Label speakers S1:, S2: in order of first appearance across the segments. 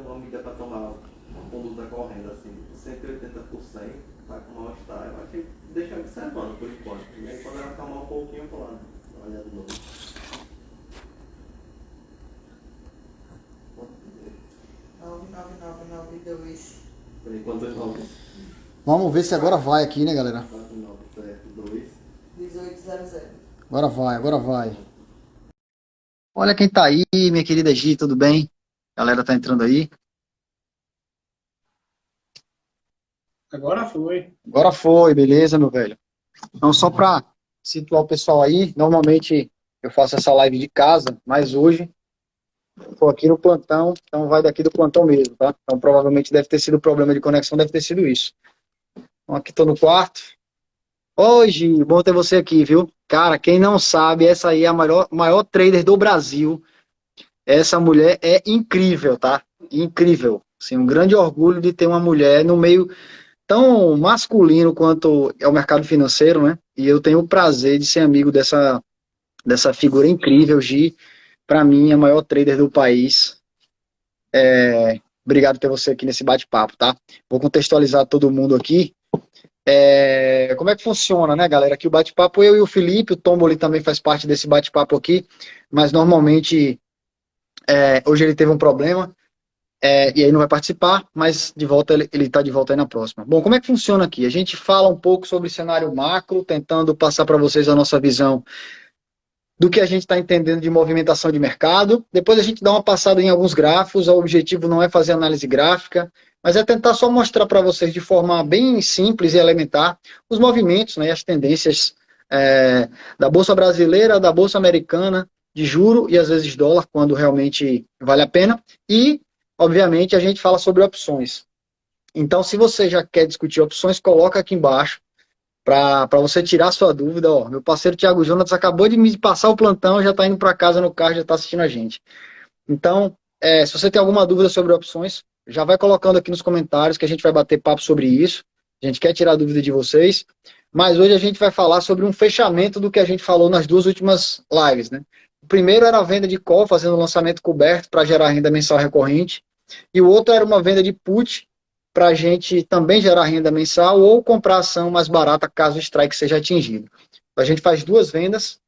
S1: uma medida para tomar a conduta correndo, assim, 180%, tá com mal-estar. Eu acho que deixa observando por enquanto. E aí quando ela acalmar um pouquinho, eu vou lá olhar de novo.
S2: 99992.
S1: Por enquanto, 9.
S3: Vamos ver se agora vai aqui, né, galera?
S1: 4972.
S2: 1800.
S3: Agora vai, agora vai. Olha quem tá aí, minha querida Gi, tudo bem? A galera tá entrando aí.
S4: Agora foi.
S3: Agora foi, beleza, meu velho? Então, só pra situar o pessoal aí, normalmente eu faço essa live de casa, mas hoje tô aqui no plantão, então vai daqui do plantão mesmo, tá? Então provavelmente deve ter sido problema de conexão, deve ter sido isso. Então aqui tô no quarto. Hoje, bom ter você aqui, viu? Cara, quem não sabe, essa aí é a maior trader do Brasil. Essa mulher é incrível, tá? Incrível. Assim, um grande orgulho de ter uma mulher no meio tão masculino quanto é o mercado financeiro, né? E eu tenho o prazer de ser amigo dessa figura incrível, Gi. Para mim, a maior trader do país. Obrigado por ter você aqui nesse bate-papo, tá? Vou contextualizar todo mundo aqui. Como é que funciona, né, galera? Aqui o bate-papo, eu e o Felipe, o Tomboli também faz parte desse bate-papo aqui, mas normalmente hoje ele teve um problema e aí não vai participar, mas de volta ele tá de volta aí na próxima. Bom, como é que funciona aqui? A gente fala um pouco sobre o cenário macro, tentando passar para vocês a nossa visão do que a gente está entendendo de movimentação de mercado. Depois a gente dá uma passada em alguns gráficos. O objetivo não é fazer análise gráfica, mas é tentar só mostrar para vocês de forma bem simples e elementar os movimentos, né, as tendências da Bolsa Brasileira, da Bolsa Americana, de juro e às vezes dólar, quando realmente vale a pena. E, obviamente, a gente fala sobre opções. Então, se você já quer discutir opções, coloca aqui embaixo para você tirar sua dúvida. Ó, meu parceiro Thiago Jonas acabou de me passar o plantão, já está indo para casa no carro, já está assistindo a gente. Então, se você tem alguma dúvida sobre opções, já vai colocando aqui nos comentários que a gente vai bater papo sobre isso. A gente quer tirar a dúvida de vocês. Mas hoje a gente vai falar sobre um fechamento do que a gente falou nas duas últimas lives, né? O primeiro era a venda de call, fazendo lançamento coberto para gerar renda mensal recorrente. E o outro era uma venda de put, para a gente também gerar renda mensal ou comprar ação mais barata caso o strike seja atingido. A gente faz duas vendas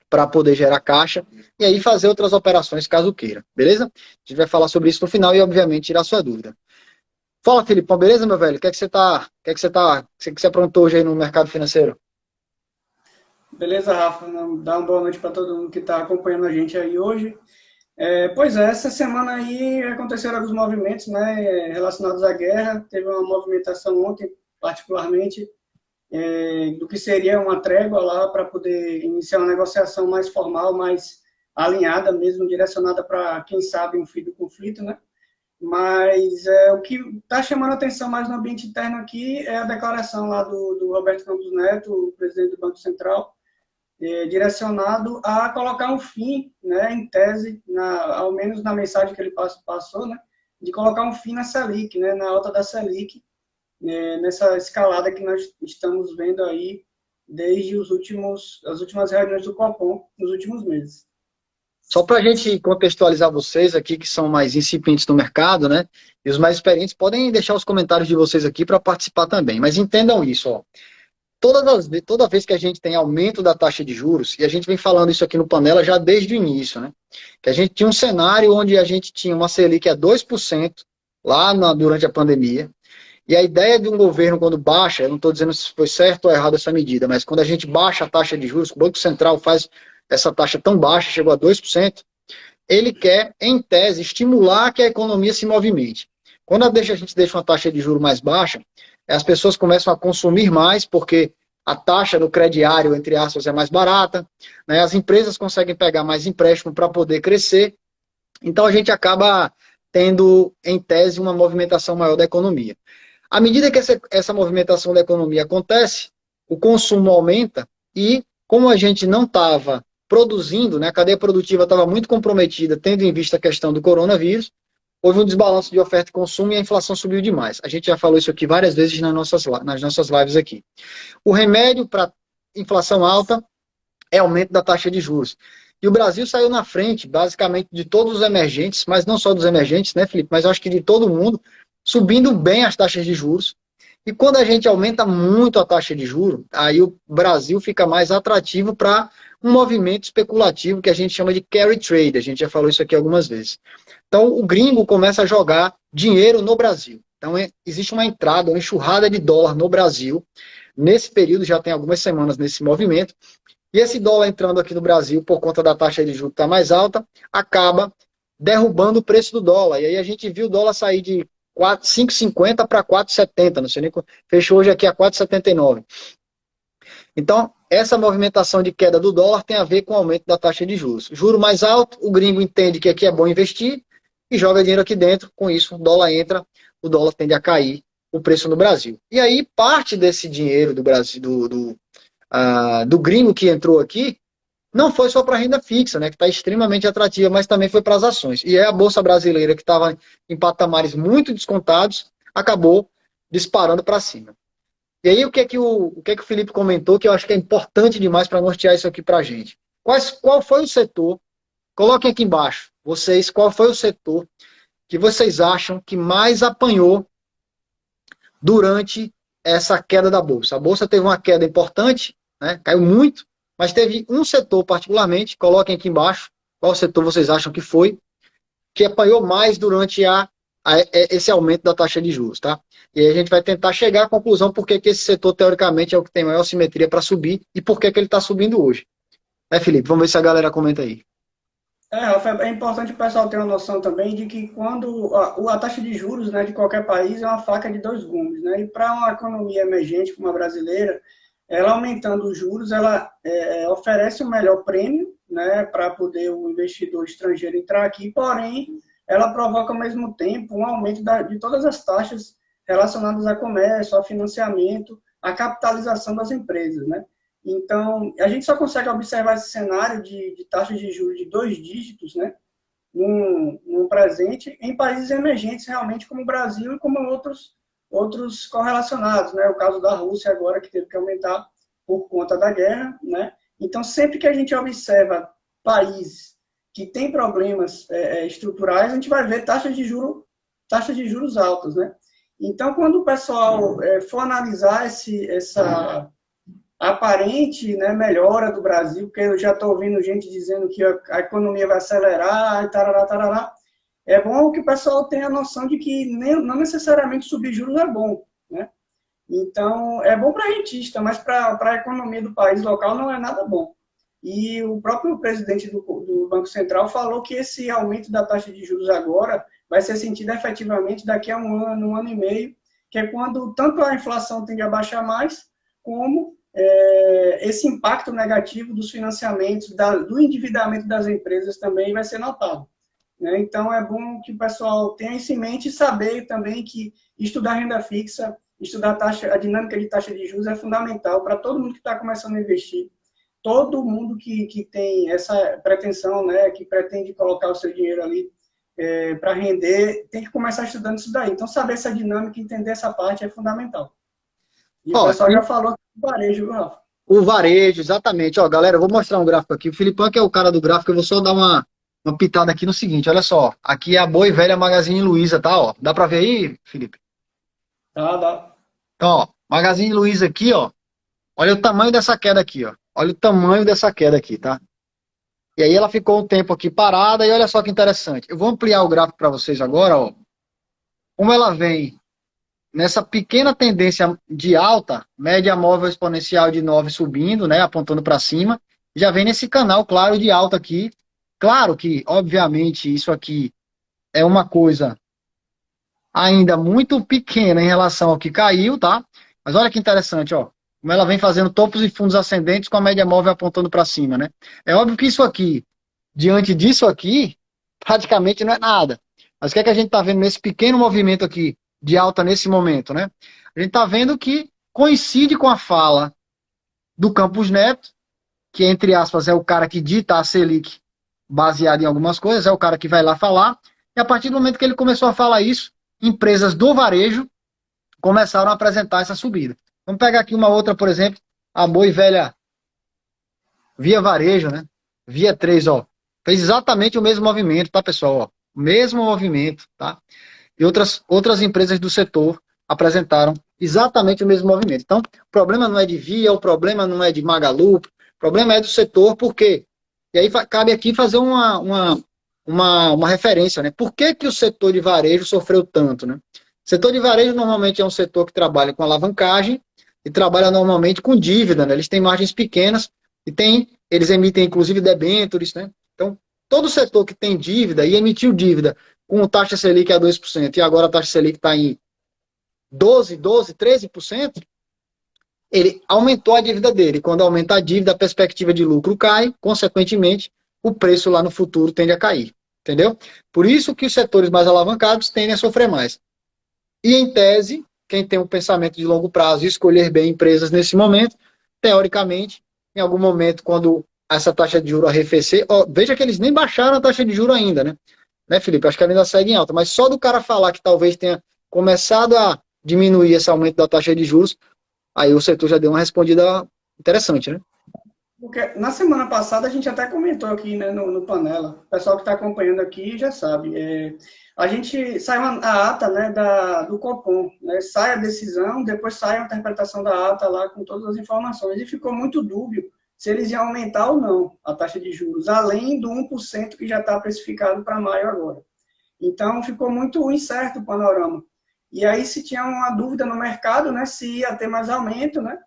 S3: para poder gerar caixa e aí fazer outras operações caso queira, beleza? A gente vai falar sobre isso no final e, obviamente, tirar sua dúvida. Fala, Filipão, beleza, meu velho? O que é que você aprontou hoje aí no mercado financeiro?
S4: Beleza, Rafa? Dá uma boa noite para todo mundo que está acompanhando a gente aí hoje. Pois é, essa semana aí aconteceram alguns movimentos, né, relacionados à guerra. Teve uma movimentação ontem, particularmente, do que seria uma trégua lá para poder iniciar uma negociação mais formal, mais alinhada mesmo, direcionada para, quem sabe, um fim do conflito, né? Mas o que está chamando a atenção mais no ambiente interno aqui é a declaração lá do Roberto Campos Neto, o presidente do Banco Central, direcionado a colocar um fim, né, em tese, ao menos na mensagem que ele passou, né, de colocar um fim na Selic, né, na alta da Selic, nessa escalada que nós estamos vendo aí desde as últimas reuniões do Copom nos últimos meses.
S3: Só para a gente contextualizar vocês aqui, que são mais incipientes no mercado, né, e os mais experientes, podem deixar os comentários de vocês aqui para participar também, mas entendam isso, ó. Toda vez que a gente tem aumento da taxa de juros, e a gente vem falando isso aqui no Panela já desde o início, né? Que a gente tinha um cenário onde a gente tinha uma Selic a 2% durante a pandemia, e a ideia de um governo quando baixa, eu não estou dizendo se foi certo ou errado essa medida, mas quando a gente baixa a taxa de juros, o Banco Central faz essa taxa tão baixa, chegou a 2%, ele quer, em tese, estimular que a economia se movimente. Quando a gente deixa uma taxa de juros mais baixa, as pessoas começam a consumir mais, porque a taxa no crediário, entre aspas, é mais barata, né? As empresas conseguem pegar mais empréstimo para poder crescer, então a gente acaba tendo, em tese, uma movimentação maior da economia. À medida que essa movimentação da economia acontece, o consumo aumenta e, como a gente não estava produzindo, né, a cadeia produtiva estava muito comprometida, tendo em vista a questão do coronavírus, houve um desbalanço de oferta e consumo e a inflação subiu demais. A gente já falou isso aqui várias vezes nas nossas lives aqui. O remédio para inflação alta é aumento da taxa de juros. E o Brasil saiu na frente, basicamente, de todos os emergentes, mas não só dos emergentes, né, Felipe? Mas eu acho que de todo mundo, subindo bem as taxas de juros. E quando a gente aumenta muito a taxa de juros, aí o Brasil fica mais atrativo para um movimento especulativo que a gente chama de carry trade. A gente já falou isso aqui algumas vezes. Então, o gringo começa a jogar dinheiro no Brasil. Então, existe uma entrada, uma enxurrada de dólar no Brasil. Nesse período, já tem algumas semanas nesse movimento. E esse dólar entrando aqui no Brasil, por conta da taxa de juros que está mais alta, acaba derrubando o preço do dólar. E aí a gente viu o dólar sair de 5,50 para 4,70. Não sei nem. Fechou hoje aqui a 4,79. Então, essa movimentação de queda do dólar tem a ver com o aumento da taxa de juros. Juro mais alto, o gringo entende que aqui é bom investir e joga dinheiro aqui dentro. Com isso, o dólar entra, o dólar tende a cair o preço no Brasil. E aí, parte desse dinheiro do Brasil, do gringo que entrou aqui, não foi só para a renda fixa, né, que está extremamente atrativa, mas também foi para as ações. E aí a Bolsa Brasileira, que estava em patamares muito descontados, acabou disparando para cima. E aí o que é que o Felipe comentou, que eu acho que é importante demais para nortear isso aqui para a gente. Qual foi o setor, coloquem aqui embaixo, vocês, qual foi o setor que vocês acham que mais apanhou durante essa queda da Bolsa? A Bolsa teve uma queda importante, né? Caiu muito, mas teve um setor particularmente, coloquem aqui embaixo, qual setor vocês acham que foi, que apanhou mais durante esse aumento da taxa de juros, tá? E aí a gente vai tentar chegar à conclusão por que esse setor, teoricamente, é o que tem maior simetria para subir e por que ele está subindo hoje. Felipe? Vamos ver se a galera comenta aí.
S4: Rafa, é importante o pessoal ter uma noção também de que quando a taxa de juros, né, de qualquer país é uma faca de dois gumes, né? E para uma economia emergente como a brasileira, ela aumentando os juros, ela oferece um melhor prêmio, né, para poder o investidor estrangeiro entrar aqui, porém, ela provoca ao mesmo tempo um aumento de todas as taxas relacionadas a comércio, a financiamento, a capitalização das empresas, né? Então, a gente só consegue observar esse cenário de taxas de juros de 2 dígitos, né, num presente, em países emergentes realmente como o Brasil e como outros correlacionados, né? O caso da Rússia agora, que teve que aumentar por conta da guerra, né? Então, sempre que a gente observa países que têm problemas estruturais, a gente vai ver taxas de juros altas, né? Então, quando o pessoal for analisar essa aparente, né, melhora do Brasil, porque eu já estou ouvindo gente dizendo que a economia vai acelerar, e tarará, tarará, é bom que o pessoal tenha a noção de que não necessariamente subir juros é bom, né? Então, é bom para rentista, mas para a economia do país local não é nada bom. E o próprio presidente do Banco Central falou que esse aumento da taxa de juros agora vai ser sentido efetivamente daqui a um ano e meio, que é quando tanto a inflação tende a baixar mais, como esse impacto negativo dos financiamentos, do endividamento das empresas também vai ser notado, né? Então, é bom que o pessoal tenha isso em mente e saber também que estudar renda fixa, estudar a dinâmica de taxa de juros é fundamental para todo mundo que está começando a investir. Todo mundo que tem essa pretensão, né, que pretende colocar o seu dinheiro ali para render, tem que começar estudando isso daí. Então, saber essa dinâmica, entender essa parte é fundamental. E o pessoal já falou do varejo, viu, Rafa?
S3: O varejo, exatamente. Ó, galera, eu vou mostrar um gráfico aqui. O Filipão, que é o cara do gráfico, eu vou só dar uma pitada aqui no seguinte. Olha só, aqui é a boa e velha Magazine Luiza, tá? Ó, dá pra ver aí, Felipe?
S4: Dá.
S3: Então, ó, Magazine Luiza aqui, ó. Olha o tamanho dessa queda aqui, ó. Olha o tamanho dessa queda aqui, tá? E aí ela ficou um tempo aqui parada e olha só que interessante. Eu vou ampliar o gráfico para vocês agora, ó. Como ela vem nessa pequena tendência de alta, média móvel exponencial de 9 subindo, né, apontando para cima, já vem nesse canal claro de alta aqui. Claro que, obviamente, isso aqui é uma coisa ainda muito pequena em relação ao que caiu, tá? Mas olha que interessante, ó. Como ela vem fazendo topos e fundos ascendentes com a média móvel apontando para cima, né? É óbvio que isso aqui, diante disso aqui, praticamente não é nada. Mas o que é que a gente está vendo nesse pequeno movimento aqui de alta nesse momento, né? A gente está vendo que coincide com a fala do Campos Neto, que, entre aspas, é o cara que dita a Selic baseado em algumas coisas, é o cara que vai lá falar, e a partir do momento que ele começou a falar isso, empresas do varejo começaram a apresentar essa subida. Vamos pegar aqui uma outra, por exemplo, a boa e velha Via Varejo, né? Via 3, ó, fez exatamente o mesmo movimento, tá, pessoal? Ó, o mesmo movimento, tá? E outras empresas do setor apresentaram exatamente o mesmo movimento. Então, o problema não é de Via, o problema não é de Magalu, o problema é do setor, por quê? E aí cabe aqui fazer uma referência, né? Por que que o setor de varejo sofreu tanto, né? O setor de varejo normalmente é um setor que trabalha com alavancagem e trabalha normalmente com dívida, né? Eles têm margens pequenas e eles emitem inclusive debêntures, né? Então, todo setor que tem dívida e emitiu dívida com taxa Selic a 2% e agora a taxa Selic está em 13%, ele aumentou a dívida dele. Quando aumenta a dívida, a perspectiva de lucro cai, consequentemente, o preço lá no futuro tende a cair. Entendeu? Por isso que os setores mais alavancados tendem a sofrer mais. E, em tese, quem tem um pensamento de longo prazo e escolher bem empresas nesse momento, teoricamente, em algum momento, quando essa taxa de juros arrefecer, ó, veja que eles nem baixaram a taxa de juros ainda, né, Felipe? Acho que ela ainda segue em alta, mas só do cara falar que talvez tenha começado a diminuir esse aumento da taxa de juros, aí o setor já deu uma respondida interessante, né?
S4: Porque na semana passada a gente até comentou aqui, né, no Panela. O pessoal que está acompanhando aqui já sabe. A gente saiu a ata, né, do Copom, né, sai a decisão, depois sai a interpretação da ata lá com todas as informações. E ficou muito dúbio se eles iam aumentar ou não a taxa de juros, além do 1% que já está precificado para maio agora. Então ficou muito incerto o panorama. E aí se tinha uma dúvida no mercado, né, se ia ter mais aumento, né?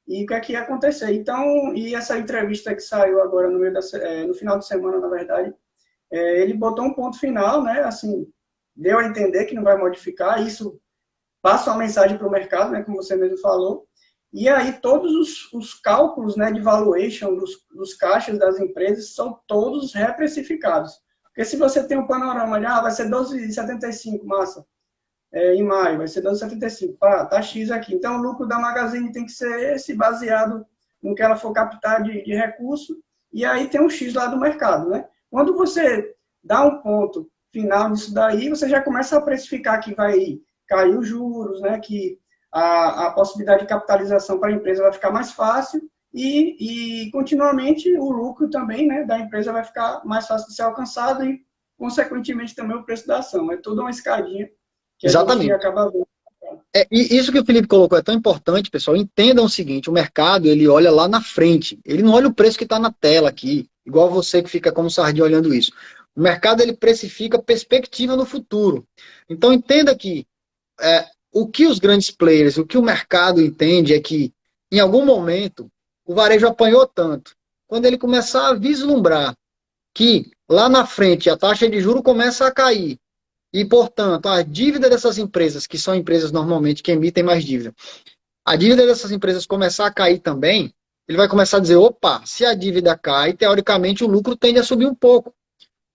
S4: E o que é que ia acontecer. Então, e essa entrevista que saiu agora no final de semana, na verdade, ele botou um ponto final, né? Assim, deu a entender que não vai modificar, isso passa uma mensagem para o mercado, né? Como você mesmo falou. E aí todos os cálculos, né, de valuation dos caixas das empresas são todos reprecificados. Porque se você tem um panorama de, vai ser 12,75, massa, em maio, vai ser 12,75. Tá X aqui. Então, o lucro da Magazine tem que ser esse, baseado no que ela for captar de recurso, e aí tem um X lá do mercado, né? Quando você dá um ponto final nisso daí, você já começa a precificar que vai cair os juros, né? Que a possibilidade de capitalização para a empresa vai ficar mais fácil e continuamente o lucro também, né, da empresa vai ficar mais fácil de ser alcançado e, consequentemente, também o preço da ação. É toda uma escadinha que a gente
S3: Exatamente.
S4: acaba vendo.
S3: E isso que o Felipe colocou é tão importante, pessoal. Entendam o seguinte: o mercado, ele olha lá na frente. Ele não olha o preço que está na tela aqui, igual você que fica como sardinha olhando isso. O mercado, ele precifica perspectiva no futuro. Então, entenda que o que os grandes players, o que o mercado entende é que, em algum momento, o varejo apanhou tanto. Quando ele começar a vislumbrar que, lá na frente, a taxa de juros começa a cair, e, portanto, a dívida dessas empresas, que são empresas normalmente que emitem mais dívida, a dívida dessas empresas começar a cair também, ele vai começar a dizer, opa, se a dívida cai, teoricamente o lucro tende a subir um pouco.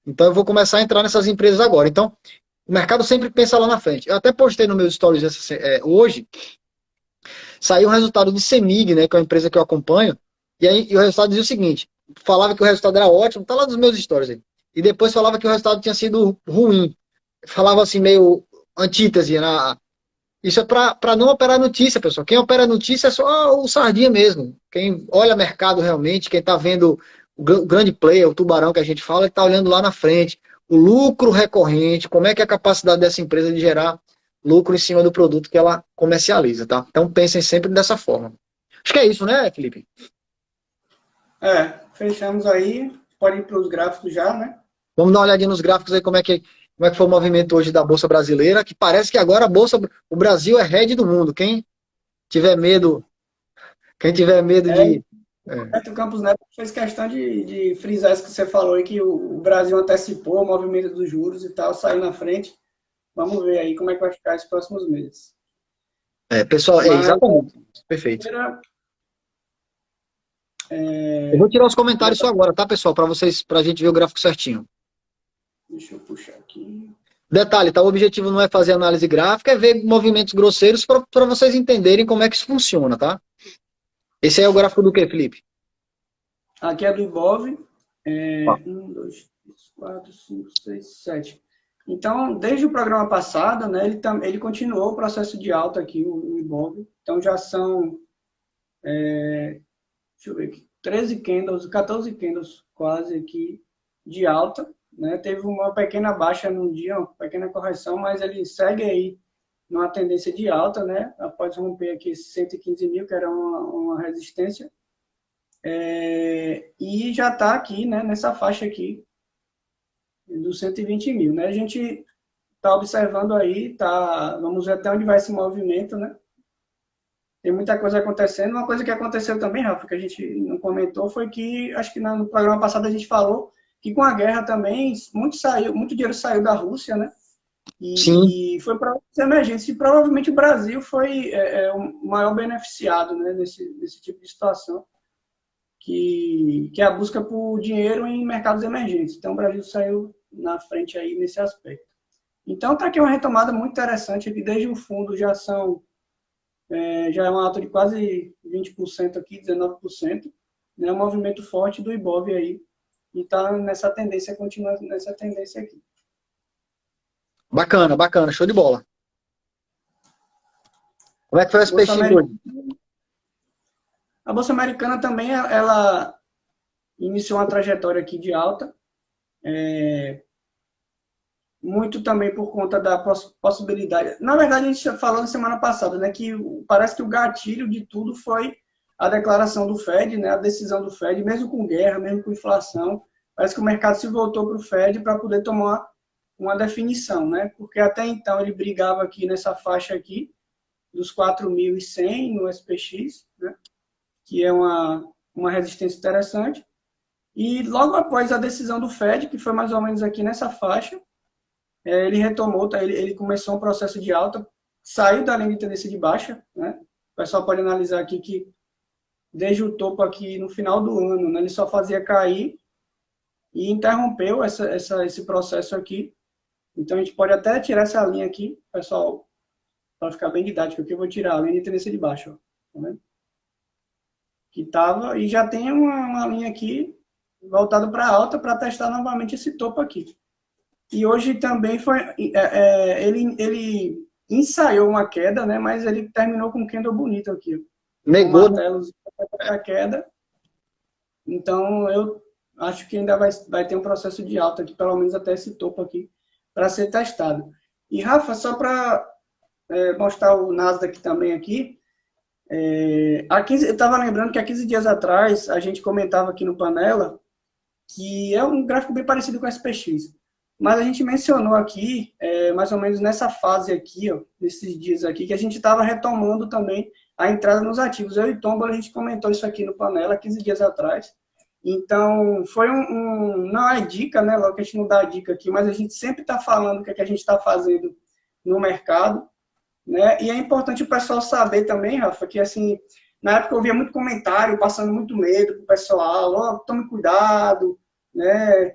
S3: Então eu vou começar a entrar nessas empresas agora. Então, o mercado sempre pensa lá na frente. Eu até postei no meus stories hoje, saiu o resultado de Semig, né, que é uma empresa que eu acompanho, e o resultado dizia o seguinte, falava que o resultado era ótimo, tá lá nos meus stories aí, e depois falava que o resultado tinha sido ruim. Falava assim, meio antítese, né? Isso é para não operar notícia, pessoal. Quem opera notícia é só o sardinha mesmo. Quem olha mercado realmente, quem está vendo o grande player, o tubarão que a gente fala, ele está olhando lá na frente. O lucro recorrente, como é que é a capacidade dessa empresa de gerar lucro em cima do produto que ela comercializa, tá? Então pensem sempre dessa forma. Acho que é isso, né, Felipe?
S4: Fechamos aí. Pode ir para os gráficos já, né?
S3: Vamos dar uma olhadinha nos gráficos aí, como é que foi o movimento hoje da Bolsa Brasileira, que parece que agora o Brasil é head do mundo. Quem tiver medo de...
S4: O Campos Neto fez questão de frisar isso que você falou aí, que o Brasil antecipou o movimento dos juros e tal, saiu na frente. Vamos ver aí como é que vai ficar esses próximos meses.
S3: Pessoal, exatamente. Perfeito. Eu vou tirar os comentários só agora, tá, pessoal? Pra gente ver o gráfico certinho.
S4: Deixa eu puxar aqui.
S3: Detalhe, tá? O objetivo não é fazer análise gráfica, é ver movimentos grosseiros para vocês entenderem como é que isso funciona, tá? Esse é o gráfico do quê, Felipe?
S4: Aqui é do Ibov. 1, 2, 3, 4, 5, 6, 7. Então, desde o programa passado, né, ele continuou o processo de alta aqui, o Ibov. Então, já são, deixa eu ver aqui, 13 candles, 14 candles quase aqui de alta, né? Teve uma pequena baixa num dia, uma pequena correção, mas ele segue aí numa tendência de alta, né? Após romper aqui esse 115 mil, que era uma resistência, e já está aqui, né? Nessa faixa aqui dos 120 mil, né? A gente está observando aí, vamos ver até onde vai esse movimento, né? Tem muita coisa acontecendo. Uma coisa que aconteceu também, Rafa, que a gente não comentou, foi que, acho que no programa passado a gente falou que com a guerra também, muito dinheiro saiu da Rússia, né? E foi para as emergências. E provavelmente o Brasil foi o maior beneficiado, né, desse tipo de situação, que é a busca por dinheiro em mercados emergentes. Então o Brasil saiu na frente aí nesse aspecto. Então está aqui uma retomada muito interessante, aqui desde o fundo já é uma alta de quase 20% aqui, 19%, né? Um movimento forte do Ibov aí, e está nessa tendência, continua nessa tendência aqui.
S3: Bacana, bacana, show de bola. Como é que foi esse peixinho hoje?
S4: A Bolsa Americana também, ela iniciou uma trajetória aqui de alta, muito também por conta da possibilidade. Na verdade, a gente falou na semana passada, né, que parece que o gatilho de tudo foi a declaração do Fed, né, a decisão do Fed, mesmo com guerra, mesmo com inflação, parece que o mercado se voltou para o Fed para poder tomar uma definição, né, porque até então ele brigava aqui nessa faixa aqui, dos 4.100 no SPX, né, que é uma resistência interessante, e logo após a decisão do Fed, que foi mais ou menos aqui nessa faixa, ele retomou, ele começou um processo de alta, saiu da linha de tendência de baixa, né? O pessoal pode analisar aqui que desde o topo aqui no final do ano, né, ele só fazia cair e interrompeu esse processo aqui. Então a gente pode até tirar essa linha aqui, pessoal, para ficar bem didático aqui, eu vou tirar a linha de tendência de baixa, ó, tá vendo? Que estava, e já tem uma linha aqui voltada para alta para testar novamente esse topo aqui. E hoje também foi, ele ensaiou uma queda, né? Mas ele terminou com um candle bonito aqui.
S3: Negou.
S4: Um martelo para queda. Então eu acho que ainda vai ter um processo de alta aqui, pelo menos até esse topo aqui, para ser testado. E Rafa, só para mostrar o Nasdaq também aqui, eu estava lembrando que há 15 dias atrás a gente comentava aqui no Panela que é um gráfico bem parecido com o SPX. Mas a gente mencionou aqui, mais ou menos nessa fase aqui, ó, nesses dias aqui, que a gente estava retomando também a entrada nos ativos. Eu e Tomba, a gente comentou isso aqui no Panela 15 dias atrás. Então, foi não é dica, né? Logo que a gente não dá dica aqui, mas a gente sempre está falando o que a gente está fazendo no mercado, né? E é importante o pessoal saber também, Rafa, que assim, na época eu via muito comentário, passando muito medo pro pessoal, ó, tome cuidado, né?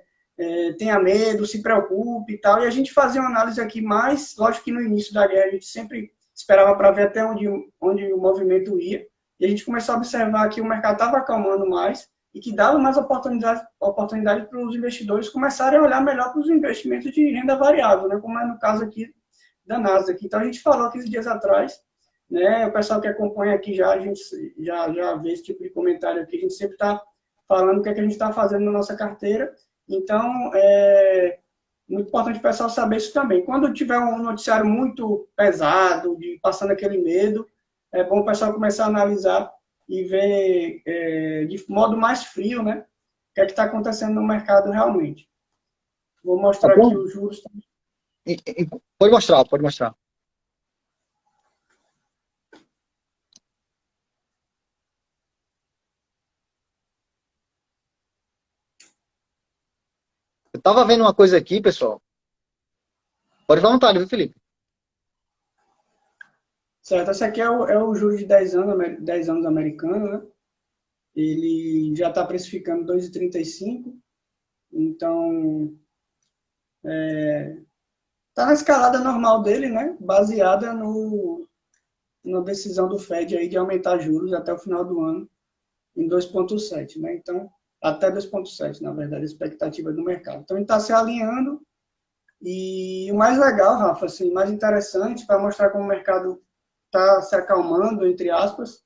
S4: Tenha medo, se preocupe e tal. E a gente fazia uma análise aqui mais, lógico que no início da guerra a gente sempre esperava para ver até onde o movimento ia. E a gente começou a observar que o mercado estava acalmando mais e que dava mais oportunidade para os investidores começarem a olhar melhor para os investimentos de renda variável, né? Como é no caso aqui da Nasdaq. Então a gente falou 15 dias atrás, né? O pessoal que acompanha aqui a gente já vê esse tipo de comentário aqui. A gente sempre está falando o que a gente está fazendo na nossa carteira. Então, é muito importante o pessoal saber isso também. Quando tiver um noticiário muito pesado, passando aquele medo, é bom o pessoal começar a analisar e ver de modo mais frio, né, o que é que está acontecendo no mercado realmente. Vou mostrar aqui os juros também.
S3: Pode mostrar, pode mostrar. Eu estava vendo uma coisa aqui, pessoal. Pode falar à vontade, viu, Felipe?
S4: Certo, esse aqui é o juro de 10 anos americano, né? Ele já está precificando 2,35. Então, está na escalada normal dele, né? Baseada na decisão do Fed aí de aumentar juros até o final do ano em 2,7, né? Então, até 2,7, na verdade, a expectativa do mercado. Então, ele está se alinhando. E o mais legal, Rafa, assim, mais interessante, para mostrar como o mercado está se acalmando, entre aspas,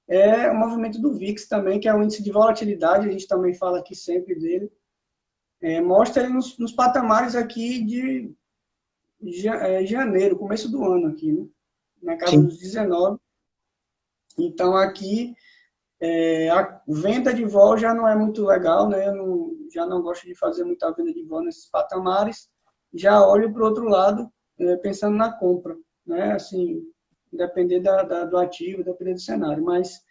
S4: é o movimento do VIX também, que é o índice de volatilidade, a gente também fala aqui sempre dele. Mostra ele nos patamares aqui de janeiro, começo do ano aqui, né? Na casa
S3: Sim.
S4: dos 19. Então aqui a venda de vol já não é muito legal, né? Já não gosto de fazer muita venda de vol nesses patamares. Já olho para o outro lado, pensando na compra, né? Assim, depender do ativo, depender do cenário. Mas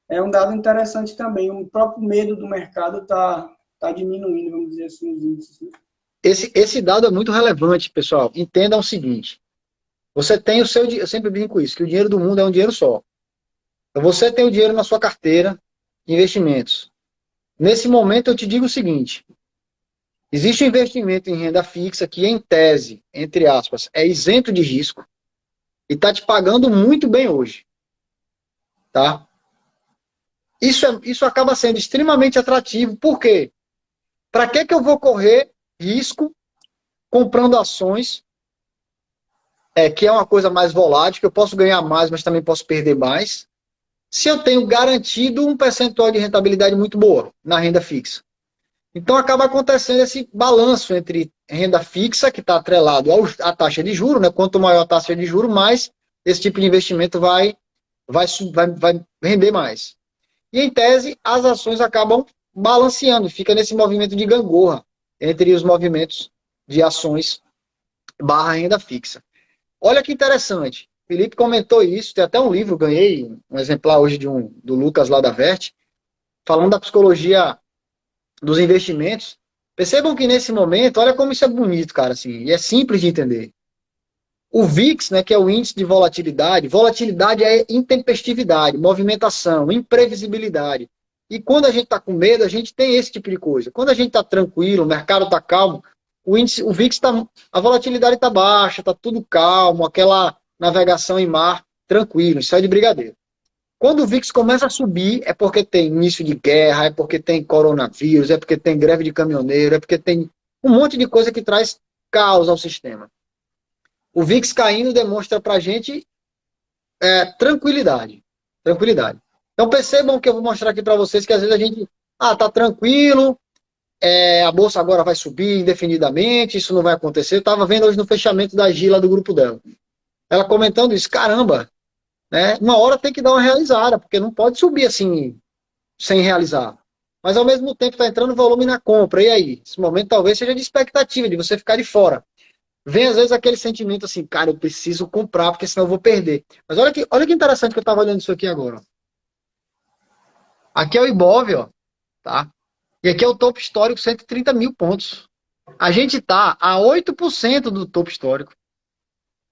S4: é um dado interessante também. O próprio medo do mercado está diminuindo, vamos dizer assim, os índices, né?
S3: Esse dado é muito relevante, pessoal. Entendam o seguinte: você tem o seu, eu sempre brinco com isso, que o dinheiro do mundo é um dinheiro só. Então você tem o dinheiro na sua carteira de investimentos. Nesse momento eu te digo o seguinte: existe um investimento em renda fixa que, em tese, entre aspas, é isento de risco e está te pagando muito bem hoje, tá? Isso acaba sendo extremamente atrativo. Por quê? Para que eu vou correr risco comprando ações, que é uma coisa mais volátil, que eu posso ganhar mais, mas também posso perder mais, se eu tenho garantido um percentual de rentabilidade muito boa na renda fixa? Então acaba acontecendo esse balanço entre renda fixa, que está atrelado à taxa de juros, né? Quanto maior a taxa de juros, mais esse tipo de investimento vai render mais. E, em tese, as ações acabam balanceando, fica nesse movimento de gangorra entre os movimentos de ações barra renda fixa. Olha que interessante. Felipe comentou isso, tem até um livro, ganhei um exemplar hoje do Lucas lá da Verte, falando da psicologia dos investimentos. Percebam que nesse momento, olha como isso é bonito, cara, assim, e é simples de entender. O VIX, né, que é o índice de volatilidade, volatilidade é intempestividade, movimentação, imprevisibilidade. E quando a gente está com medo, a gente tem esse tipo de coisa. Quando a gente está tranquilo, o mercado está calmo, o VIX a volatilidade está baixa, está tudo calmo, aquela navegação em mar tranquilo, isso é de brigadeiro. Quando o VIX começa a subir, é porque tem início de guerra, é porque tem coronavírus, é porque tem greve de caminhoneiro, é porque tem um monte de coisa que traz caos ao sistema. O VIX caindo demonstra para a gente tranquilidade. Tranquilidade. Então percebam que eu vou mostrar aqui para vocês que às vezes a gente tá tranquilo, a bolsa agora vai subir indefinidamente, isso não vai acontecer. Eu estava vendo hoje no fechamento da Gila do grupo dela. Ela comentando isso, caramba, né? Uma hora tem que dar uma realizada, porque não pode subir assim, sem realizar. Mas ao mesmo tempo está entrando volume na compra. E aí? Esse momento talvez seja de expectativa, de você ficar de fora. Vem às vezes aquele sentimento assim, cara, eu preciso comprar, porque senão eu vou perder. Mas olha que interessante que eu estava olhando isso aqui agora. Aqui é o Ibov, ó, tá? E aqui é o topo histórico, 130 mil pontos. A gente está a 8% do topo histórico.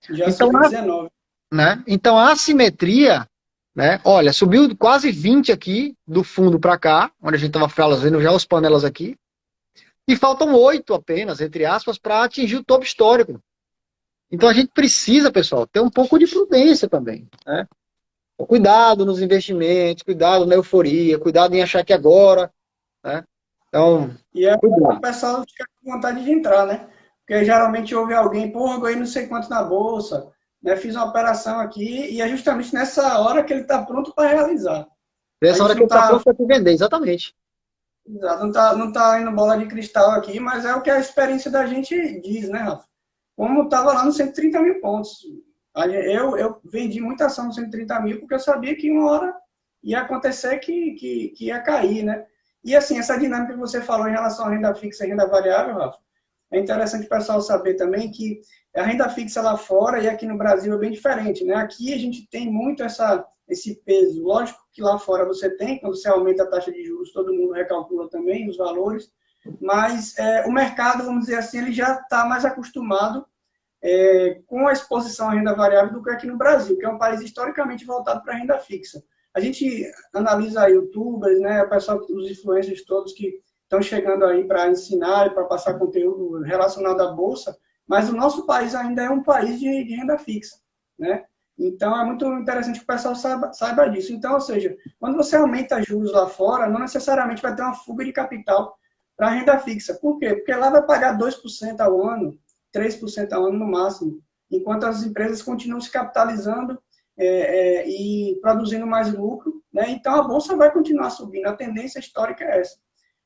S4: Já
S3: Então,
S4: subiu 19.
S3: né? Então a assimetria, né? Olha, subiu quase 20 aqui do fundo para cá, onde a gente estava fazendo já as panelas aqui. E faltam 8 apenas, entre aspas, para atingir o topo histórico. Então a gente precisa, pessoal, ter um pouco de prudência também, né? Cuidado nos investimentos, cuidado na euforia, cuidado em achar que agora, né? Então,
S4: E o
S3: cuidado.
S4: pessoal fica com vontade de entrar, né? Porque geralmente ouve alguém, porra, ganhei não sei quanto na bolsa, né? Fiz uma operação aqui, e é justamente nessa hora que ele está pronto para realizar. A
S3: Essa hora
S4: gente
S3: que
S4: não
S3: ele está
S4: está
S3: pronto para te vender, exatamente.
S4: não tá indo bola de cristal aqui, mas é o que a experiência da gente diz, né, Rafa? Como estava lá nos 130 mil pontos. Eu vendi muita ação nos 130 mil porque eu sabia que uma hora ia acontecer que ia cair, né? E assim, essa dinâmica que você falou em relação à renda fixa e renda variável, Rafa, é interessante o pessoal saber também que a renda fixa lá fora e aqui no Brasil é bem diferente, né? Aqui a gente tem muito esse peso. Lógico que lá fora você tem, quando você aumenta a taxa de juros, todo mundo recalcula também os valores, mas o mercado, vamos dizer assim, ele já está mais acostumado com a exposição à renda variável do que aqui no Brasil, que é um país historicamente voltado para a renda fixa. A gente analisa youtubers, né, o pessoal, os influencers todos que estão chegando aí para ensinar e para passar conteúdo relacionado à Bolsa, mas o nosso país ainda é um país de renda fixa, né? Então, é muito interessante que o pessoal saiba disso. Então, ou seja, quando você aumenta juros lá fora, não necessariamente vai ter uma fuga de capital para a renda fixa. Por quê? Porque lá vai pagar 2% ao ano, 3% ao ano no máximo, enquanto as empresas continuam se capitalizando e produzindo mais lucro né? Então a bolsa vai continuar subindo, a tendência histórica é essa.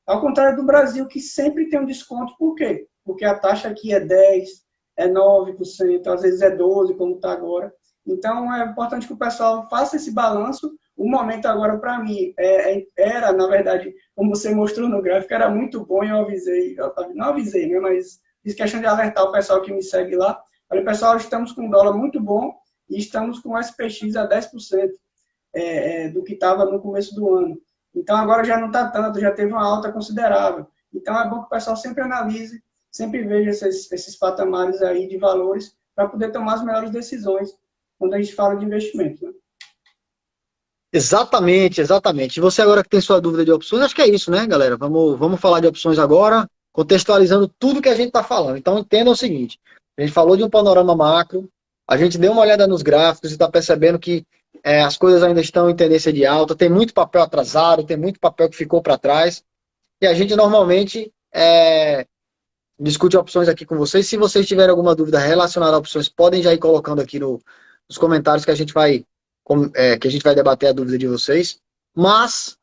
S4: Ao contrário do Brasil, que sempre tem um desconto, por quê? Porque a taxa aqui é 10%, é 9%, às vezes é 12%, como está agora. Então é importante que o pessoal faça esse balanço. O momento agora, para mim, era, na verdade, como você mostrou no gráfico, era muito bom e eu avisei, não avisei, né, mas fiz questão de alertar o pessoal que me segue lá. Olha, pessoal, estamos com um dólar muito bom e estamos com o SPX a 10% do que estava no começo do ano. Então, agora já não está tanto, já teve uma alta considerável. Então, é bom que o pessoal sempre analise, sempre veja esses patamares aí de valores para poder tomar as melhores decisões quando a gente fala de investimento, né?
S3: Exatamente, exatamente. E você agora que tem sua dúvida de opções, acho que é isso, né, galera? Vamos falar de opções agora, contextualizando tudo que a gente está falando. Então, entenda o seguinte, a gente falou de um panorama macro, a gente deu uma olhada nos gráficos e está percebendo que as coisas ainda estão em tendência de alta, tem muito papel atrasado, tem muito papel que ficou para trás, e a gente normalmente discute opções aqui com vocês. Se vocês tiverem alguma dúvida relacionada a opções, podem já ir colocando aqui nos comentários que a gente vai debater a dúvida de vocês. Mas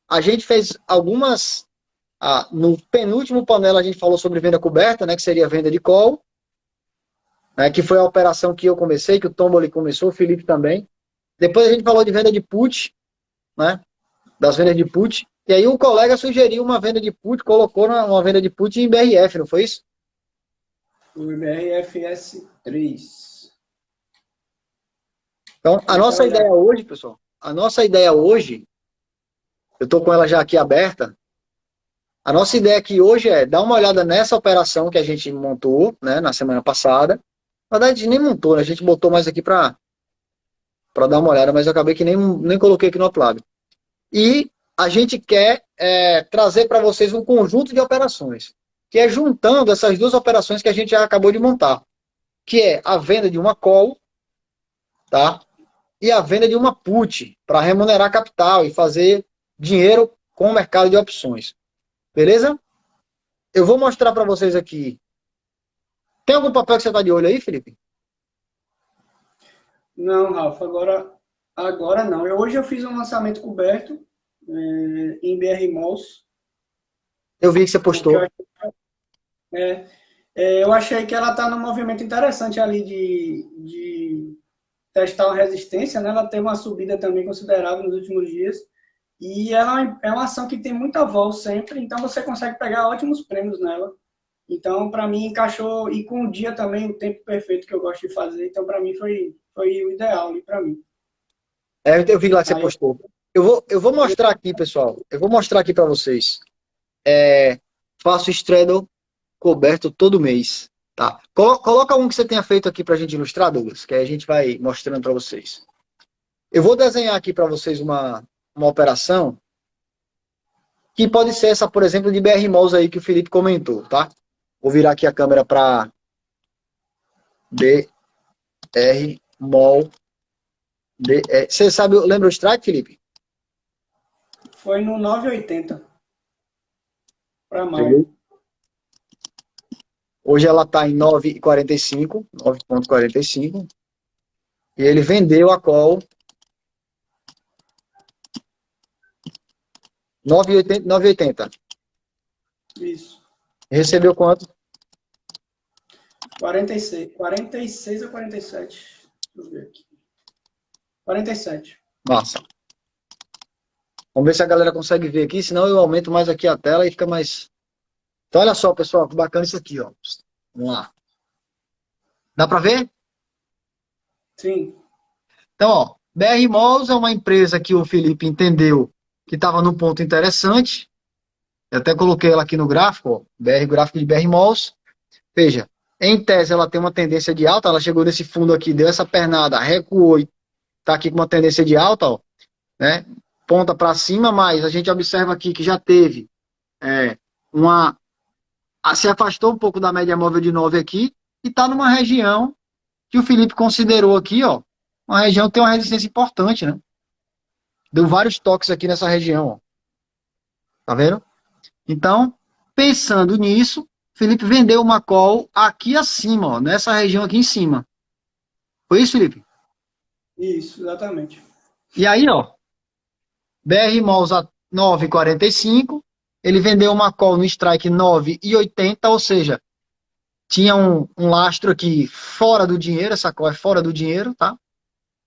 S3: a gente fez algumas... no penúltimo painel a gente falou sobre venda coberta, né, que seria a venda de call, né, que foi a operação que eu comecei, que o Tomboli começou, o Felipe também. Depois a gente falou de venda de put, né, das vendas de put. E aí o colega sugeriu uma venda de put, colocou uma venda de put em BRF, não foi isso?
S4: O BRFS3.
S3: Então, a nossa ideia hoje, pessoal, eu estou com ela já aqui aberta, a nossa ideia aqui hoje é dar uma olhada nessa operação que a gente montou, né, na semana passada. Na verdade, a gente nem montou, né, a gente botou mais aqui para dar uma olhada, mas eu acabei que nem coloquei aqui no upload. E a gente quer trazer para vocês um conjunto de operações, que é juntando essas duas operações que a gente já acabou de montar, que é a venda de uma call, tá? E a venda de uma put, para remunerar capital e fazer dinheiro com o mercado de opções. Beleza? Eu vou mostrar para vocês aqui. Tem algum papel que você está de olho aí, Felipe?
S4: Não, Rafa, agora não. Hoje eu fiz um lançamento coberto em BR Malls.
S3: Eu vi que você postou.
S4: Eu achei que ela está num movimento interessante ali de testar uma resistência, né? Ela teve uma subida também considerável nos últimos dias. E ela é uma ação que tem muita vol sempre, então você consegue pegar ótimos prêmios nela. Então, para mim, encaixou, e com o dia também, o tempo perfeito que eu gosto de fazer. Então, para mim, foi o ideal ali para mim.
S3: Eu vi lá que você postou. Eu vou mostrar aqui, pessoal. Eu vou mostrar aqui para vocês. Faço straddle coberto todo mês. Tá? Coloca um que você tenha feito aqui para a gente ilustrar, Douglas, que aí a gente vai mostrando para vocês. Eu vou desenhar aqui para vocês uma operação que pode ser essa, por exemplo, de BR Malls aí que o Felipe comentou, tá? Vou virar aqui a câmera para BR Mall. Você sabe, lembra o strike, Felipe?
S4: Foi no 9,80 para mal.
S3: Hoje ela está em 9,45, 9,45. E ele vendeu a call 9,80.
S4: Isso.
S3: Recebeu quanto?
S4: 46 ou 47? Deixa eu ver aqui. 47.
S3: Massa. Vamos ver se a galera consegue ver aqui, senão eu aumento mais aqui a tela e fica mais... Então olha só, pessoal, que bacana isso aqui, ó. Vamos lá. Dá para ver?
S4: Sim.
S3: Então, ó, BR Malls é uma empresa que o Felipe entendeu que estava num ponto interessante. Eu até coloquei ela aqui no gráfico, ó, gráfico de BR Malls. Veja, em tese ela tem uma tendência de alta, ela chegou nesse fundo aqui, deu essa pernada, recuou e está aqui com uma tendência de alta, ó, né? Ponta para cima, mas a gente observa aqui que já teve se afastou um pouco da média móvel de 9 aqui e está numa região que o Felipe considerou aqui, ó, uma região que tem uma resistência importante, né? Deu vários toques aqui nessa região, ó. Tá vendo? Então, pensando nisso, Felipe vendeu uma call aqui acima, ó, nessa região aqui em cima. Foi isso, Felipe?
S4: Isso, exatamente.
S3: E aí, ó, BR Malls a 9,45. Ele vendeu uma call no strike 9,80, ou seja, tinha um lastro aqui fora do dinheiro, essa call é fora do dinheiro, tá?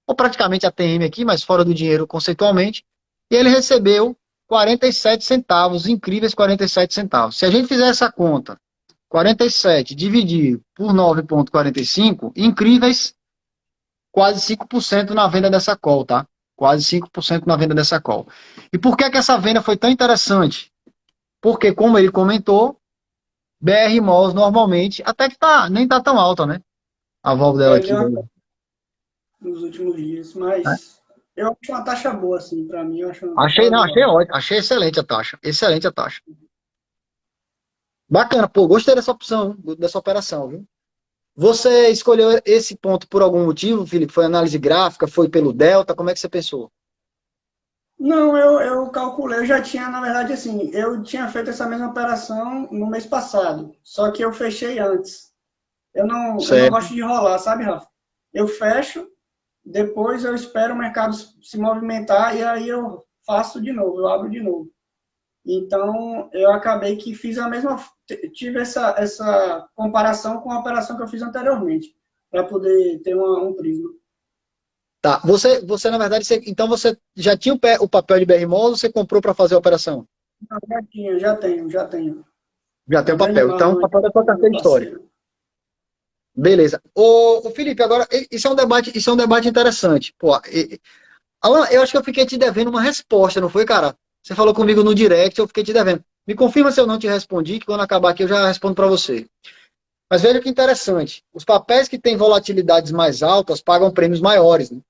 S3: Ou praticamente ATM aqui, mas fora do dinheiro conceitualmente. E ele recebeu 47 centavos, incríveis 47 centavos. Se a gente fizer essa conta, 47 dividido por 9,45, incríveis quase 5% na venda dessa call, tá? Quase 5% na venda dessa call. E por que que essa venda foi tão interessante? Porque, como ele comentou, BR Malls normalmente, até que nem tá tão alta, né? A volta dela aqui.
S4: Nos últimos dias, mas eu acho uma taxa boa, assim, para mim. Eu acho
S3: Achei ótimo, achei excelente a taxa. Excelente a taxa. Bacana, pô, gostei dessa opção, dessa operação, viu? Você escolheu esse ponto por algum motivo, Felipe? Foi análise gráfica? Foi pelo Delta? Como é que você pensou?
S4: Não, eu calculei, eu já tinha, na verdade, assim, eu tinha feito essa mesma operação no mês passado, só que eu fechei antes. Eu não
S3: Certo.
S4: gosto de enrolar, sabe, Rafa? Eu fecho, depois eu espero o mercado se movimentar e aí eu faço de novo, eu abro de novo. Então, eu acabei que fiz a mesma, tive essa comparação com a operação que eu fiz anteriormente, para poder ter um prisma.
S3: Tá, você na verdade, então você já tinha o papel de BR Malls ou você comprou para fazer a operação?
S4: Já tenho.
S3: Já tem o
S4: Também
S3: papel, então o papel da sua carteira histórica.
S4: parceiro.
S3: Beleza. Ô Felipe, agora, isso é um debate interessante. Pô, Alan, eu acho que eu fiquei te devendo uma resposta, não foi, cara? Você falou comigo no direct, eu fiquei te devendo. Me confirma se eu não te respondi, que quando acabar aqui eu já respondo para você. Mas veja que interessante. Os papéis que têm volatilidades mais altas pagam prêmios maiores, né?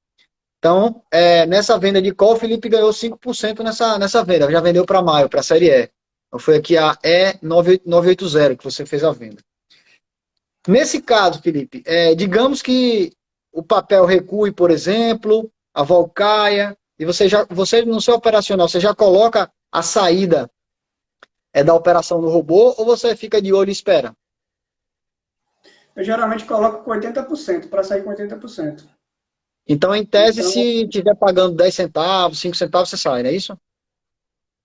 S3: Então, nessa venda de call, o Felipe ganhou 5% nessa venda. Já vendeu para maio, para a série E. Então, foi aqui a E980 que você fez a venda. Nesse caso, Felipe, digamos que o papel recue, por exemplo, a vol caia, e você no seu operacional, você já coloca a saída da operação no robô, ou você fica de olho e espera?
S4: Eu geralmente coloco com 80%, para sair com 80%.
S3: Então, em tese,
S4: Então,
S3: se estiver pagando 10 centavos, 5 centavos, você sai, não é isso?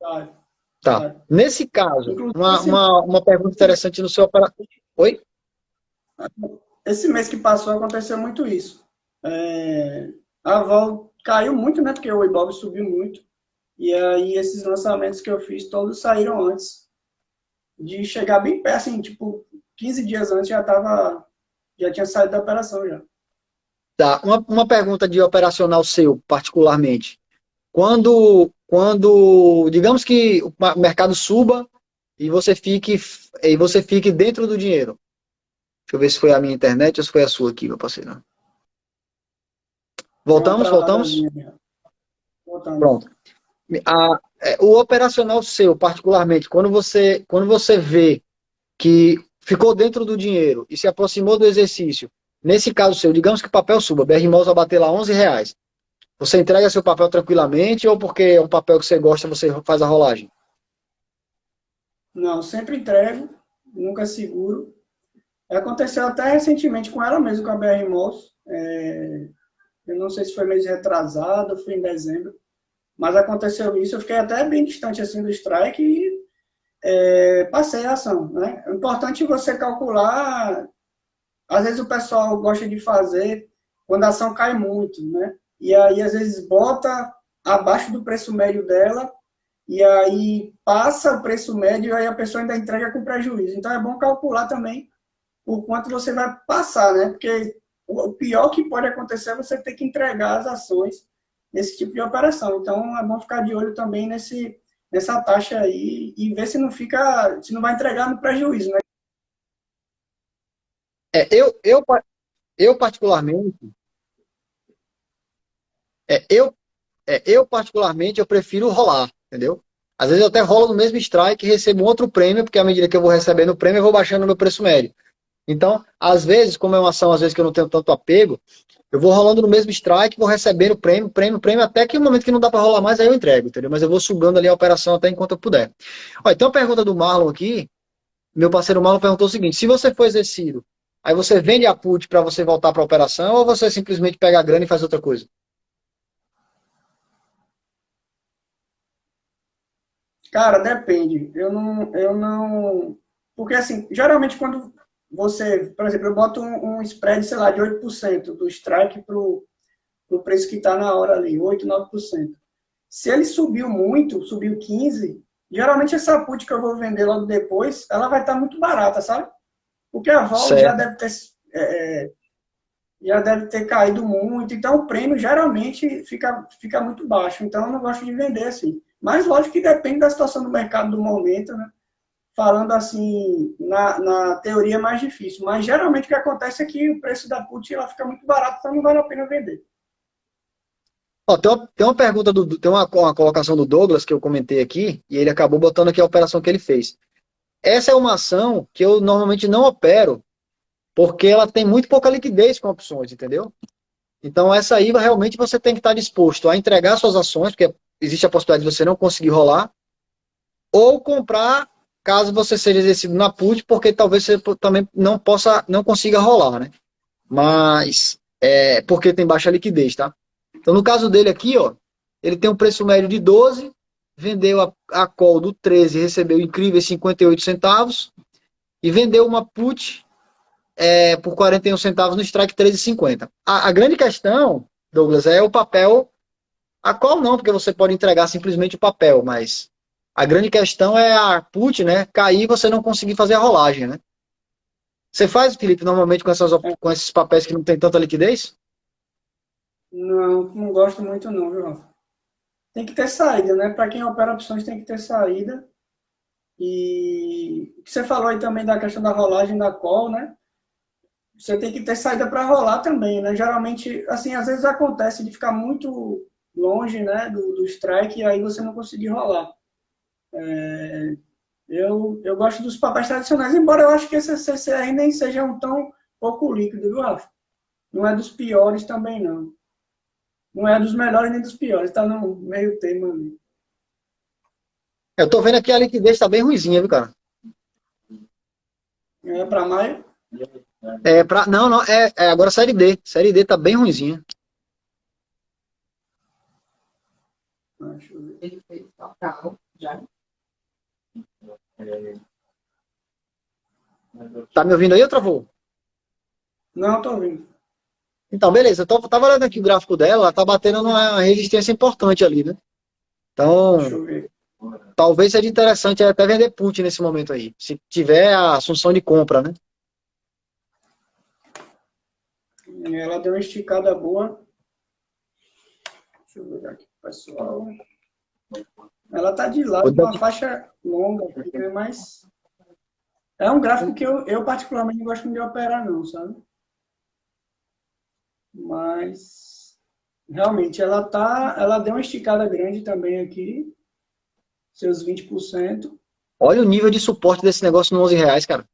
S4: vai.
S3: Tá. Nesse caso,
S4: Inclusive,
S3: uma pergunta interessante no seu operação. Oi?
S4: esse mês que passou aconteceu muito isso. A vol caiu muito, né? Porque o Ibov subiu muito. E aí esses lançamentos que eu fiz, todos saíram antes de chegar bem perto, assim, tipo, 15 dias antes já tinha saído da operação já.
S3: Tá. Uma pergunta de operacional seu, particularmente. Digamos que o mercado suba e você fique dentro do dinheiro. Deixa eu ver se foi a minha internet ou se foi a sua aqui, meu parceiro. Voltamos?
S4: Voltando.
S3: Pronto. O operacional seu, particularmente, quando você vê que ficou dentro do dinheiro e se aproximou do exercício, nesse caso seu, digamos que o papel suba, BR Malls vai bater lá R$ 11. Você entrega seu papel tranquilamente ou porque é um papel que você gosta, você faz a rolagem?
S4: Não, sempre entrego, nunca seguro. Aconteceu até recentemente com ela mesmo, com a BR Malls. Eu não sei se foi mês retrasado ou foi em dezembro, mas aconteceu isso. Eu fiquei até bem distante assim do strike e passei a ação, né? É importante você calcular. Às vezes o pessoal gosta de fazer quando a ação cai muito, né? E aí às vezes bota abaixo do preço médio dela e aí passa o preço médio e aí a pessoa ainda entrega com prejuízo. Então é bom calcular também o quanto você vai passar, né? Porque o pior que pode acontecer é você ter que entregar as ações nesse tipo de operação. Então é bom ficar de olho também nessa taxa aí e ver se não vai entregar no prejuízo, né?
S3: É, eu particularmente, é, eu, eu particularmente, eu prefiro rolar, entendeu? Às vezes eu até rolo no mesmo strike e recebo um outro prêmio, porque à medida que eu vou recebendo o prêmio, eu vou baixando o meu preço médio. Então, às vezes, como é uma ação, às vezes que eu não tenho tanto apego, eu vou rolando no mesmo strike, vou recebendo prêmio, até que no momento que não dá para rolar mais, aí eu entrego, entendeu? Mas eu vou sugando ali a operação até enquanto eu puder. Olha, então a pergunta do Marlon aqui, meu parceiro Marlon perguntou o seguinte: se você for exercido, aí você vende a put para você voltar para a operação ou você simplesmente pega a grana e faz outra coisa?
S4: Cara, depende. Eu não. Porque assim, geralmente quando você, por exemplo, eu boto um spread, sei lá, de 8% do strike pro preço que está na hora ali, 8, 9%. Se ele subiu muito, subiu 15, geralmente essa put que eu vou vender logo depois, ela vai estar muito barata, sabe? Porque a vol
S3: Certo.
S4: já deve ter caído muito, então o prêmio geralmente fica muito baixo. Então eu não gosto de vender assim. Mas lógico que depende da situação do mercado do momento, né? Falando assim, na teoria é mais difícil. Mas geralmente o que acontece é que o preço da put ela fica muito barato, então não vale a pena vender.
S3: Ó, tem uma pergunta, tem uma colocação do Douglas que eu comentei aqui, e ele acabou botando aqui a operação que ele fez. Essa é uma ação que eu normalmente não opero, porque ela tem muito pouca liquidez com opções, entendeu? Então, essa aí realmente você tem que estar disposto a entregar suas ações, porque existe a possibilidade de você não conseguir rolar, ou comprar, caso você seja exercido na put, porque talvez você também não consiga rolar, né? Mas, porque tem baixa liquidez, tá? Então, no caso dele aqui, ó, ele tem um preço médio de 12, vendeu a call do 13, recebeu incríveis 58 centavos, e vendeu uma put por 41 centavos no strike 13,50. A grande questão, Douglas, é o papel. A call não, porque você pode entregar simplesmente o papel, mas a grande questão é a put, né? Cair e você não conseguir fazer a rolagem, né? Você faz, Felipe, normalmente com esses papéis que não tem tanta liquidez?
S4: Não gosto muito não, viu, Rafa? Tem que ter saída, né? Para quem opera opções tem que ter saída. E o que você falou aí também da questão da rolagem da call, né? Você tem que ter saída para rolar também, né? Geralmente, assim, às vezes acontece de ficar muito longe, né, do strike e aí você não conseguir rolar. Eu gosto dos papéis tradicionais, embora eu acho que esse CCR nem seja um tão pouco líquido, viu, Rafa? Não é dos piores também, não. Não é dos melhores nem dos piores, tá no meio termo ali.
S3: Eu tô vendo aqui a liquidez tá bem ruizinha, viu, cara?
S4: É para maio?
S3: Não, não, agora série D. Série D tá bem ruizinha.
S4: Deixa eu ver.
S2: Ele fez total, já.
S3: Tá me ouvindo aí ou travou?
S4: Não, tô ouvindo.
S3: Então, beleza. Tava olhando aqui o gráfico dela, ela tá batendo numa resistência importante ali, né?
S4: Deixa
S3: Então,
S4: eu ver.
S3: talvez seja interessante até vender put nesse momento aí, se tiver a assunção de compra, né?
S4: Ela deu uma esticada boa. Deixa eu ver aqui, pessoal. Ela tá de lado com uma faixa longa aqui, né? Mas é um gráfico que eu particularmente não gosto muito de operar, não, sabe? Mas realmente ela deu uma esticada grande também aqui, seus 20%.
S3: Olha o nível de suporte desse negócio no R$ 11, cara.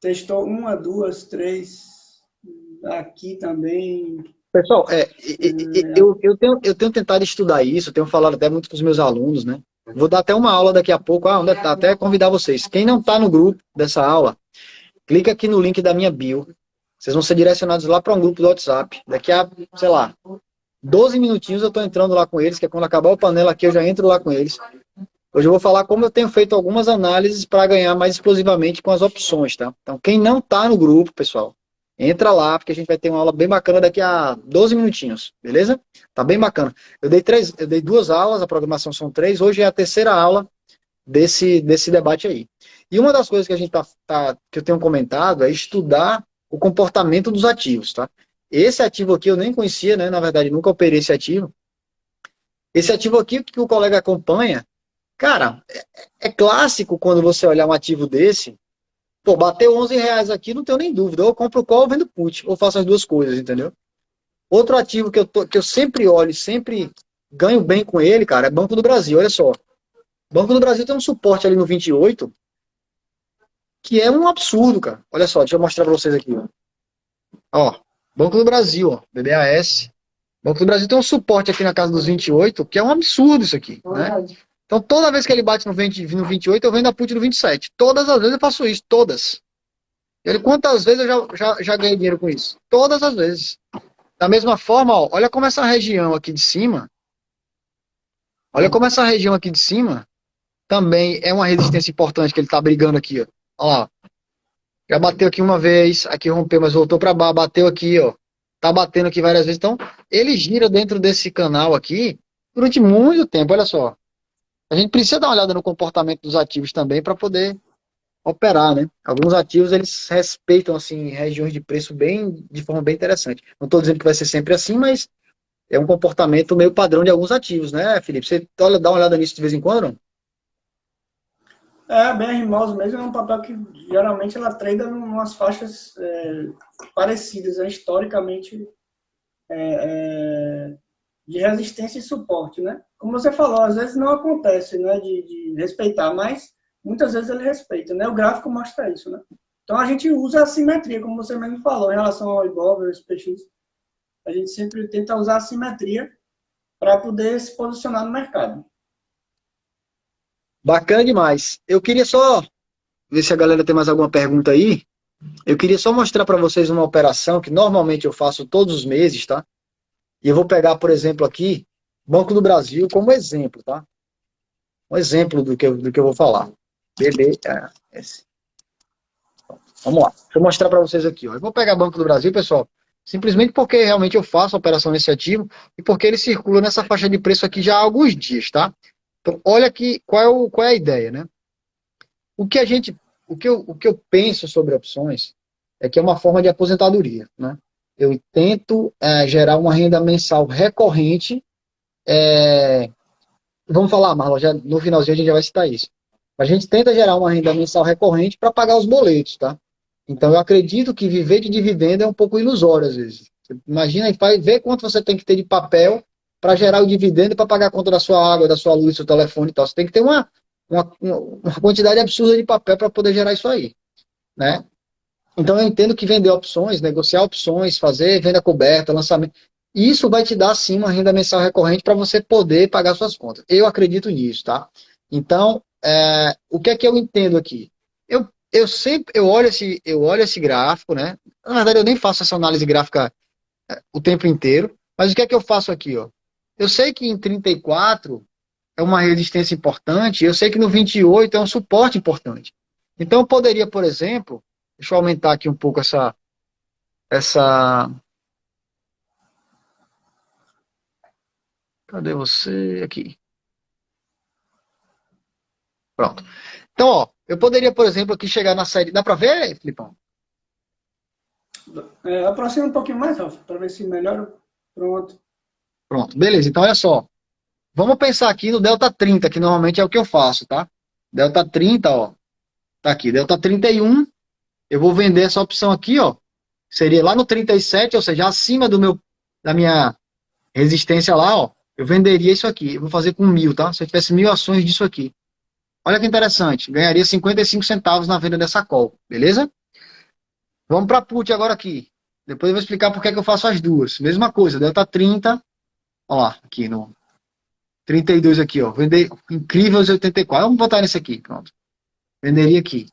S4: Testou uma, duas, três. Aqui também.
S3: Pessoal, eu tenho tentado estudar isso, tenho falado até muito com os meus alunos, né? Vou dar até uma aula daqui a pouco, até convidar vocês. Quem não está no grupo dessa aula, clica aqui no link da minha bio. Vocês vão ser direcionados lá para um grupo do WhatsApp. Daqui a, sei lá, 12 minutinhos eu estou entrando lá com eles, que é quando acabar o panela aqui eu já entro lá com eles. Hoje eu vou falar como eu tenho feito algumas análises para ganhar mais explosivamente com as opções, tá? Então, quem não está no grupo, pessoal, entra lá, porque a gente vai ter uma aula bem bacana daqui a 12 minutinhos, beleza? Tá bem bacana. Eu dei duas aulas, a programação são 3, hoje é a terceira aula desse debate aí. E uma das coisas que a gente que eu tenho comentado é estudar o comportamento dos ativos, tá? Esse ativo aqui eu nem conhecia, né? Na verdade, nunca operei esse ativo. Esse ativo aqui que o colega acompanha, cara, é clássico quando você olhar um ativo desse. Pô, bateu R$ 11 aqui, não tenho nem dúvida. Ou eu compro call ou vendo put. Ou faço as duas coisas, entendeu? Outro ativo que eu sempre olho, sempre ganho bem com ele, cara, é Banco do Brasil. Olha só. Banco do Brasil tem um suporte ali no 28, que é um absurdo, cara. Olha só, deixa eu mostrar pra vocês aqui. Ó, Banco do Brasil, ó, BBAS. Banco do Brasil tem um suporte aqui na casa dos 28, que é um absurdo isso aqui, né? Então, toda vez que ele bate no 28, eu vendo a put no 27. Todas as vezes eu faço isso, todas. Quantas vezes eu já ganhei dinheiro com isso? Todas as vezes. Da mesma forma, ó, olha como essa região aqui de cima Olha como essa região aqui de cima também é uma resistência importante que ele está brigando aqui, ó. Olha lá. Já bateu aqui uma vez, aqui rompeu, mas voltou para baixo, bateu aqui, ó. Tá batendo aqui várias vezes. Então, ele gira dentro desse canal aqui durante muito tempo, olha só. A gente precisa dar uma olhada no comportamento dos ativos também para poder operar, né? Alguns ativos, eles respeitam, assim, regiões de preço de forma bem interessante. Não estou dizendo que vai ser sempre assim, mas é um comportamento meio padrão de alguns ativos, né, Felipe? Você dá uma olhada nisso de vez em quando, não?
S4: A BR Malls mesmo é um papel que geralmente ela trada em umas faixas parecidas, né, historicamente de resistência e suporte, né? Como você falou, às vezes não acontece, né, de respeitar, mas muitas vezes ele respeita, né? O gráfico mostra isso, né? Então a gente usa a simetria, como você mesmo falou, em relação ao Ibov, ao SPX, a gente sempre tenta usar a simetria para poder se posicionar no mercado.
S3: Bacana demais. Eu queria só ver se a galera tem mais alguma pergunta aí. Eu queria só mostrar para vocês uma operação que normalmente eu faço todos os meses, tá? E eu vou pegar, por exemplo, aqui, Banco do Brasil como exemplo, tá? Um exemplo do que eu vou falar. BBS. Vamos lá. Deixa eu mostrar para vocês aqui, ó. Eu vou pegar Banco do Brasil, pessoal, simplesmente porque realmente eu faço a operação nesse ativo e porque ele circula nessa faixa de preço aqui já há alguns dias, tá? Então, olha aqui qual é a ideia, né? O que eu penso sobre opções é que é uma forma de aposentadoria, né? Eu tento gerar uma renda mensal recorrente. Vamos falar, Marlon, já, no finalzinho a gente já vai citar isso. A gente tenta gerar uma renda mensal recorrente para pagar os boletos, tá? Então eu acredito que viver de dividendo é um pouco ilusório às vezes. Você imagina e vê quanto você tem que ter de papel para gerar o dividendo para pagar a conta da sua água, da sua luz, do seu telefone e tal. Você tem que ter uma quantidade absurda de papel para poder gerar isso aí, né? Então eu entendo que vender opções, negociar opções, fazer venda coberta, lançamento, isso vai te dar sim uma renda mensal recorrente para você poder pagar suas contas. Eu acredito nisso, tá? Então, o que é que eu entendo aqui? Eu olho esse gráfico, né? Na verdade, eu nem faço essa análise gráfica o tempo inteiro, mas o que é que eu faço aqui, ó? Eu sei que em 34 é uma resistência importante, eu sei que no 28 é um suporte importante. Então, eu poderia, por exemplo, deixa eu aumentar aqui um pouco essa. Cadê você? Aqui. Pronto. Então, ó, eu poderia, por exemplo, aqui chegar na série. Dá para ver, Filipão?
S4: Aproxima um pouquinho mais, Rafa, para ver se melhora. Pronto.
S3: Pronto, beleza. Então, olha só. Vamos pensar aqui no delta 30, que normalmente é o que eu faço, tá? Delta 30, ó. Tá aqui, delta 31. Eu vou vender essa opção aqui, ó. Seria lá no 37, ou seja, acima da minha resistência lá, ó. Eu venderia isso aqui. Eu vou fazer com 1.000, tá? Se eu tivesse 1.000 ações disso aqui. Olha que interessante. Ganharia 55 centavos na venda dessa call. Beleza? Vamos para put agora aqui. Depois eu vou explicar por que eu faço as duas. Mesma coisa, delta 30. Ó lá, aqui no 32 aqui, ó. Vender incríveis 84. Vamos botar nesse aqui, pronto. Venderia aqui.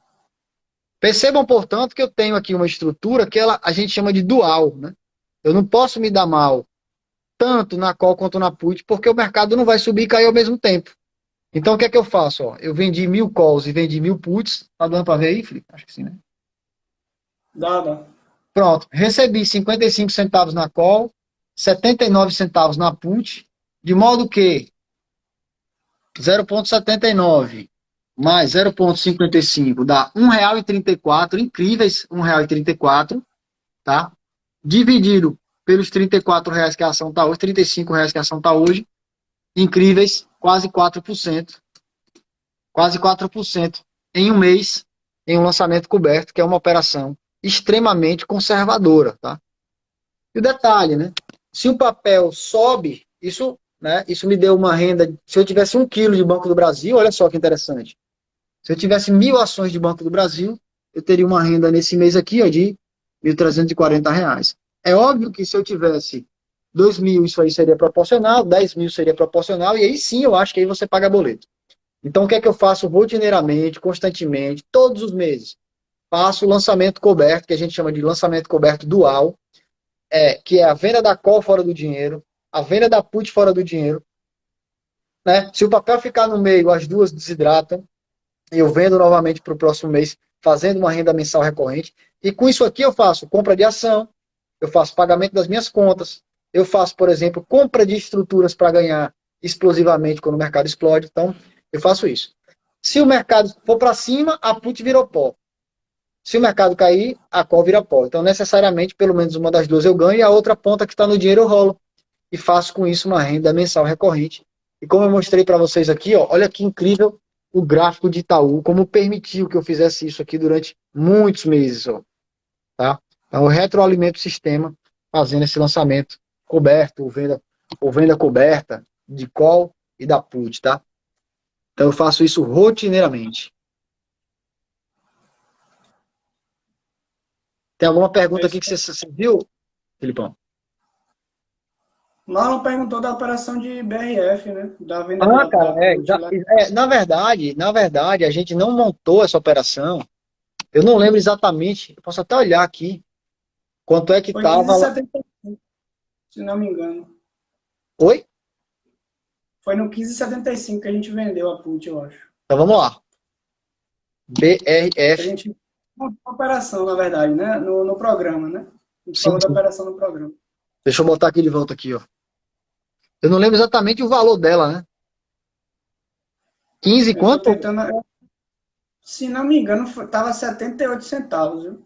S3: Percebam, portanto, que eu tenho aqui uma estrutura que a gente chama de dual, né? Eu não posso me dar mal tanto na call quanto na put, porque o mercado não vai subir e cair ao mesmo tempo. Então, o que é que eu faço? Ó, eu vendi 1.000 calls e vendi 1.000 puts. Tá dando para ver aí, Felipe? Acho que sim, né?
S4: Dá.
S3: Pronto. Recebi 55 centavos na call, 79 centavos na put, de modo que 0,79 mais 0,55 dá R$ 1,34, incríveis R$ 1,34, tá? Dividido pelos R$ 34 que a ação está hoje, R$ 35 que a ação está hoje, incríveis quase 4%. Quase 4% em um mês, em um lançamento coberto, que é uma operação extremamente conservadora, tá? E o detalhe, né? Se o papel sobe, isso me deu uma renda. Se eu tivesse 1 quilo de Banco do Brasil, olha só que interessante. Se eu tivesse 1.000 ações de Banco do Brasil, eu teria uma renda nesse mês aqui, ó, de R$ 1.340. É óbvio que se eu tivesse 2.000, isso aí seria proporcional, 10.000 seria proporcional, e aí sim eu acho que aí você paga boleto. Então, o que é que eu faço rotineiramente, constantemente, todos os meses? Faço o lançamento coberto, que a gente chama de lançamento coberto dual, que é a venda da call fora do dinheiro, a venda da put fora do dinheiro, né? Se o papel ficar no meio, as duas desidratam, e eu vendo novamente para o próximo mês, fazendo uma renda mensal recorrente. E com isso aqui eu faço compra de ação, eu faço pagamento das minhas contas, eu faço, por exemplo, compra de estruturas para ganhar explosivamente quando o mercado explode. Então, eu faço isso. Se o mercado for para cima, a put virou pó. Se o mercado cair, a call vira pó. Então, necessariamente, pelo menos uma das duas eu ganho e a outra ponta que está no dinheiro eu rolo. E faço com isso uma renda mensal recorrente. E como eu mostrei para vocês aqui, ó, olha que incrível o gráfico de Itaú, como permitiu que eu fizesse isso aqui durante muitos meses. Ó, tá? Então, eu retroalimento o sistema fazendo esse lançamento coberto, ou venda coberta de call e da put. Tá? Então, eu faço isso rotineiramente. Tem alguma pergunta aqui que você viu, Filipão?
S4: Marlon perguntou da operação de BRF, né? Da venda
S3: Ah,
S4: da
S3: cara,
S4: put lá.
S3: na verdade, a gente não montou essa operação. Eu não lembro exatamente, eu posso até olhar aqui quanto é que
S4: Foi
S3: estava lá.
S4: 15,75, se não me engano.
S3: Oi?
S4: Foi no 15,75 que a gente vendeu a put, eu acho.
S3: Então vamos lá.
S4: A
S3: BRF.
S4: gente montou a operação, na verdade, né? No programa, né? A gente
S3: Sim,
S4: falou da
S3: sim.
S4: operação no programa.
S3: Deixa eu botar aqui de volta aqui, ó. Eu não lembro exatamente o valor dela, né? 15
S4: Eu tô
S3: quanto?
S4: tentando. Se não me engano, tava 78 centavos, viu?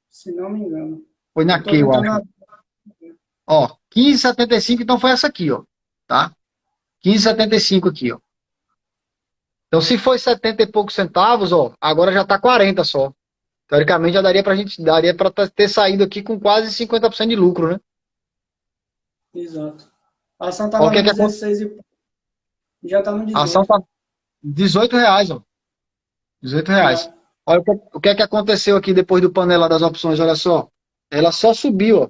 S4: Se não me engano.
S3: Foi
S4: Eu tô
S3: naquele, eu acho.
S4: tentando.
S3: Ó, 15,75, então foi essa aqui, ó. Tá? 15,75 aqui, ó. Então se foi 70 e poucos centavos, ó, agora já tá 40 só. Teoricamente já daria para ter saído aqui com quase 50% de lucro, né?
S4: Exato. A ação
S3: Ó, o
S4: tava
S3: que é
S4: no
S3: que aconteceu?
S4: 16 e já tá no
S3: A ação
S4: 18.
S3: tá R$ 18, ó. R$ 18.
S4: É,
S3: Olha o que é que aconteceu aqui depois do panela das opções, olha só. Ela só subiu, ó.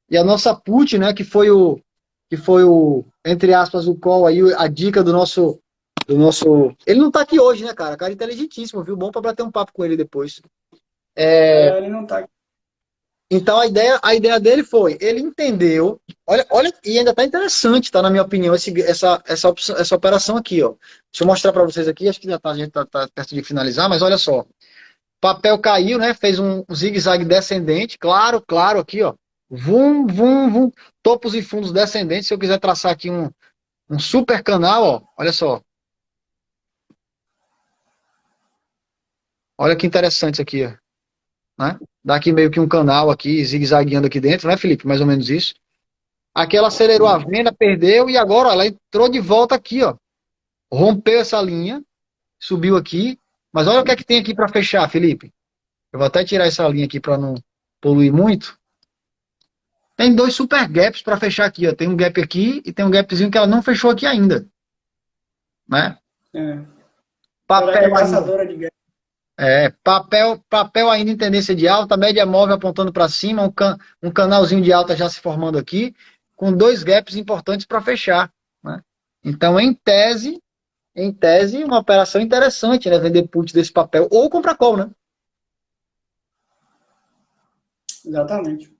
S3: E a nossa put, né, que foi o entre aspas o call aí, a dica do nosso, ele não tá aqui hoje, né, cara? Cara inteligentíssimo, viu? Bom para bater um papo com ele depois.
S4: ele não tá.
S3: Então a ideia dele foi, ele entendeu, olha, e ainda tá interessante, tá, na minha opinião, essa operação aqui, ó. Deixa eu mostrar para vocês aqui, acho que a gente tá perto de finalizar, mas olha só. Papel caiu, né? Fez um zigue-zague descendente, claro, aqui, ó. Vum, vum, vum. Topos e fundos descendentes. Se eu quiser traçar aqui um super canal, ó. Olha só. Olha que interessante isso aqui, ó. Né? Dá aqui meio que um canal aqui, zigue-zagueando aqui dentro, né, Felipe? Mais ou menos isso. Aqui ela acelerou a venda, perdeu, e agora ó, ela entrou de volta aqui, ó. Rompeu essa linha, subiu aqui. Mas olha o que é que tem aqui para fechar, Felipe. Eu vou até tirar essa linha aqui para não poluir muito. Tem dois super gaps para fechar aqui, ó. Tem um gap aqui e tem um gapzinho que ela não fechou aqui ainda, né?
S4: É. Será que é
S3: Papel ainda,
S4: caçadora de guerra?
S3: papel ainda em tendência de alta, média móvel apontando para cima, um canalzinho de alta já se formando aqui, com dois gaps importantes para fechar, né? Então, em tese, uma operação interessante, né? Vender put desse papel ou comprar call, né?
S4: Exatamente.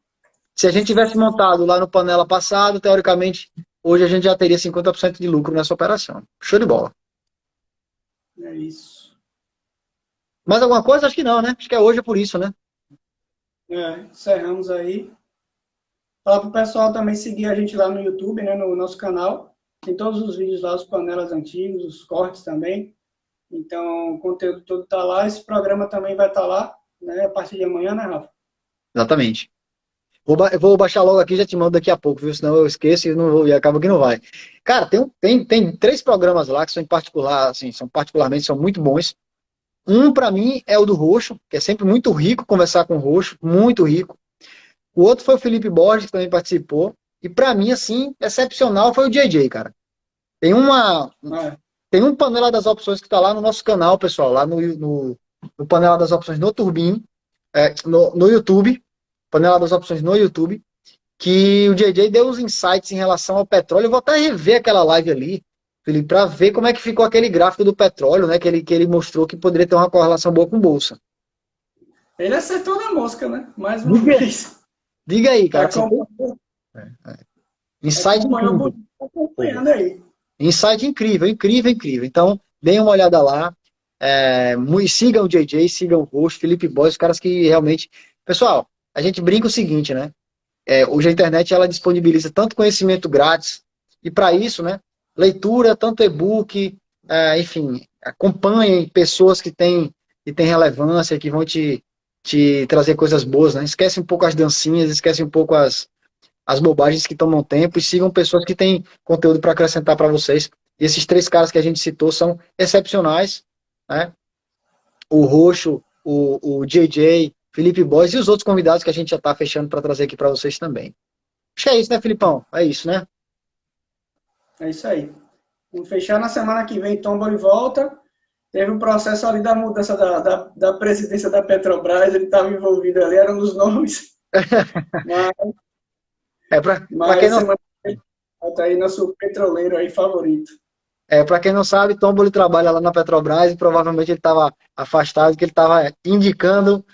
S3: Se a gente tivesse montado lá no panela passado, teoricamente, hoje a gente já teria 50% de lucro nessa operação. Show de bola.
S4: É isso.
S3: Mais alguma coisa? Acho que não, né? Acho que é hoje é por isso, né?
S4: Encerramos aí. Falar pro pessoal também seguir a gente lá no YouTube, né? No nosso canal. Tem todos os vídeos lá, os panelas antigos, os cortes também. Então, o conteúdo todo tá lá. Esse programa também vai estar lá, né? A partir de amanhã, né, Rafa?
S3: Exatamente. Eu vou baixar logo aqui e já te mando daqui a pouco, viu? Senão eu esqueço e, não vou, e acaba que não vai. Cara, tem três programas lá que são em particular, assim, são muito bons. Um, para mim, é o do Roxo, que é sempre muito rico conversar com o Roxo, muito rico. O outro foi o Felipe Borges, que também participou. E para mim, assim, excepcional foi o JJ, cara. Tem uma,
S4: É,
S3: tem um Panela das Opções que tá lá no nosso canal, pessoal, lá no Panela das Opções no Turbin, no YouTube, Panela das Opções no YouTube, que o JJ deu uns insights em relação ao petróleo. Eu vou até rever aquela live ali, Felipe, para ver como é que ficou aquele gráfico do petróleo, né? Que ele mostrou que poderia ter uma correlação boa com bolsa.
S4: ele acertou na mosca, né? Mais uma
S3: Diga,
S4: vez.
S3: diga aí, cara. Que você
S4: Acompanhou,
S3: insight
S4: acompanhou,
S3: incrível.
S4: acompanhando aí.
S3: Insight incrível, incrível, incrível. Então, deem uma olhada lá. Sigam o JJ, sigam o Roxo, Felipe Boys, os caras que realmente. Pessoal, a gente brinca o seguinte, né? Hoje a internet ela disponibiliza tanto conhecimento grátis, e para isso, né? Leitura, tanto e-book, enfim, acompanhem pessoas que têm relevância, que vão te trazer coisas boas, né? Esquece um pouco as dancinhas, esquece um pouco as bobagens que tomam tempo e sigam pessoas que têm conteúdo para acrescentar para vocês. E esses três caras que a gente citou são excepcionais, né? O Roxo, o JJ, Felipe Boys e os outros convidados que a gente já está fechando para trazer aqui para vocês também. Acho que é isso, né, Filipão? É isso, né?
S4: É isso aí. Vamos fechar na semana que vem, Tomboli volta. Teve um processo ali da mudança da presidência da Petrobras, ele estava envolvido ali, era um dos nomes.
S3: Para quem
S4: Mas
S3: não,
S4: semana que vem volta aí nosso petroleiro aí favorito.
S3: para quem não sabe, Tomboli trabalha lá na Petrobras e provavelmente ele estava afastado, que ele estava indicando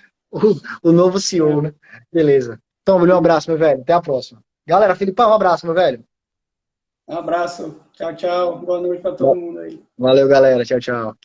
S3: o novo CEO, né? Beleza. Tomboli, um abraço, meu velho. Até a próxima. Galera, Filipão, um abraço, meu velho.
S4: Um abraço. Tchau, tchau. Boa noite para todo mundo aí.
S3: Valeu, galera. Tchau, tchau.